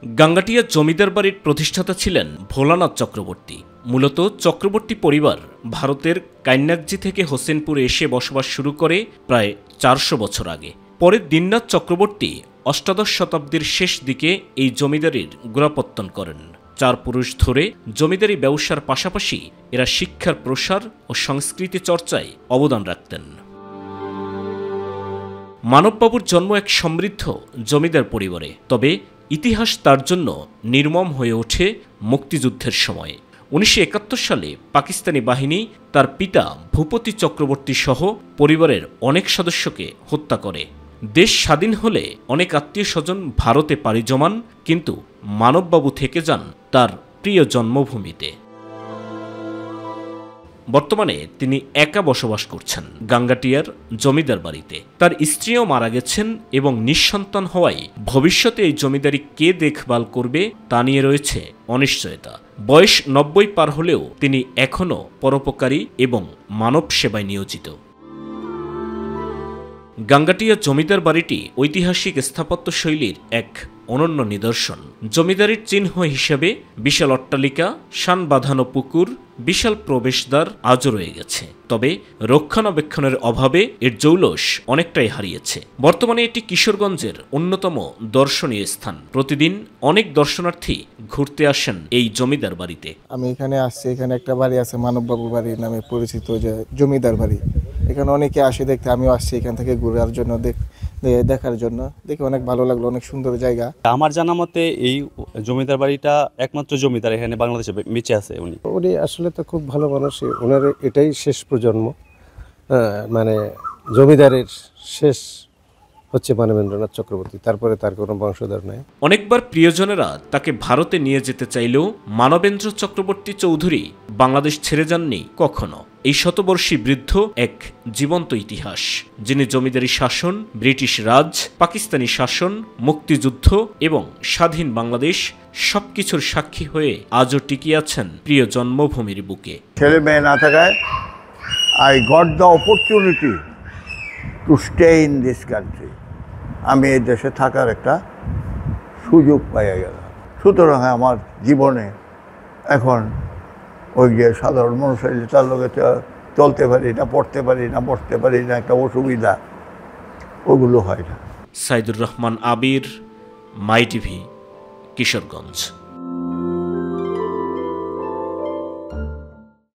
গাঙ্গাটিয়া জমিদার বাড়ির প্রতিষ্ঠাতা ছিলেন ভোলানাথ চক্রবর্তী। মূলত চক্রবর্তী পরিবার ভারতের কান্যাকজি থেকে হোসেনপুরে এসে বসবাস শুরু করে প্রায় 400 বছর আগে। পরে দীননাথ চক্রবর্তী অষ্টাদশ শতাব্দীর শেষ দিকে এই জমিদারির গোড়াপত্তন করেন। 4 পুরুষ ধরে জমিদারি ব্যবসার পাশাপাশি এরা শিক্ষার প্রসার ও সংস্কৃতি চর্চায় অবদান রাখতেন। মানববাবুর জন্ম এক সমৃদ্ধ জমিদার পরিবারে, তবে ইতিহাস তার জন্য নির্মম হয়ে ওঠে মুক্তিযুদ্ধের সময়। 1971 সালে পাকিস্তানি বাহিনী তার পিতা ভূপতি চক্রবর্তী সহ পরিবারের অনেক সদস্যকে হত্যা করে। দেশ স্বাধীন হলে অনেক আত্মীয় স্বজন ভারতে পাড়ি জমান, কিন্তু মানববাবু থেকে যান তার প্রিয় জন্মভূমিতে। বর্তমানে তিনি একা বসবাস করছেন গাঙ্গাটিয়ার জমিদার বাড়িতে। তার স্ত্রীও মারা গেছেন এবং নিঃসন্তান হওয়ায় ভবিষ্যতে এই জমিদারি কে দেখভাল করবে তা নিয়ে রয়েছে অনিশ্চয়তা। বয়স 90 পার হলেও তিনি এখনও পরোপকারী এবং মানব সেবায় নিয়োজিত। গাঙ্গাটিয়া জমিদার বাড়িটি ঐতিহাসিক স্থাপত্য শৈলীর এক অনন্য নিদর্শন। জমিদারির চিহ্ন হিসেবে বিশাল অট্টালিকা, শান বাঁধানো পুকুর, বিশাল প্রবেশদ্বার আজও রয়ে গেছে, তবে রক্ষণাবেক্ষণের অভাবে এর জৌলস অনেকটাই হারিয়েছে। বর্তমানে এটি কিশোরগঞ্জের অন্যতম দর্শনীয় স্থান। প্রতিদিন অনেক দর্শনার্থী ঘুরতে আসেন এই জমিদার বাড়িতে। আমি এখানে আসছি, এখানে একটা বাড়ি আছে মানববাবু বাড়ি নামে পরিচিত, যে জমিদার বাড়ি। এখানে অনেকে আসে দেখতে, আমিও আসছি এখান থেকে ঘুরার জন্য, দেখার জন্য। দেখে অনেক ভালো লাগলো, অনেক সুন্দর জায়গা। আমার জানা মতে এই জমিদার বাড়িটা একমাত্র জমিদার এখানে বাংলাদেশে বেঁচে আছে। উনি আসলে তো খুব ভালো মানুষ, ওনার এটাই শেষ প্রজন্ম। মানে জমিদারের শেষ হচ্ছে মানবেন্দ্রনাথ চক্রবর্তী, তারপরে তার কোনো বংশধর নাই। অনেকবার প্রিয়জনেরা তাকে ভারতে নিয়ে যেতে চাইলেও মানবেন্দ্র চক্রবর্তী চৌধুরী বাংলাদেশ ছেড়ে যাননি কখনো। এই শতবর্ষী বৃদ্ধ এক জীবন্ত ইতিহাস, যিনি জমিদারি শাসন, ব্রিটিশ রাজ, পাকিস্তানি শাসন, মুক্তিযুদ্ধ এবং স্বাধীন বাংলাদেশ সবকিছুর সাক্ষী হয়ে আজও টিকিয়ে আছেন প্রিয় জন্মভূমির বুকে। ছেলে মেয়ে না থাকায় I got the opportunity to stay in this country. আমি এই দেশে থাকার একটা সুযোগ পাইয়া গেলাম। সুতরাং আমার জীবনে এখন ওই যে সাধারণ মানুষের তার লোকে চলতে পারি না, পড়তে পারি না, বসতে পারি না, একটা অসুবিধা, ওগুলো হয় না। সাইদুর রহমান আবির, মাই টিভি, কিশোরগঞ্জ।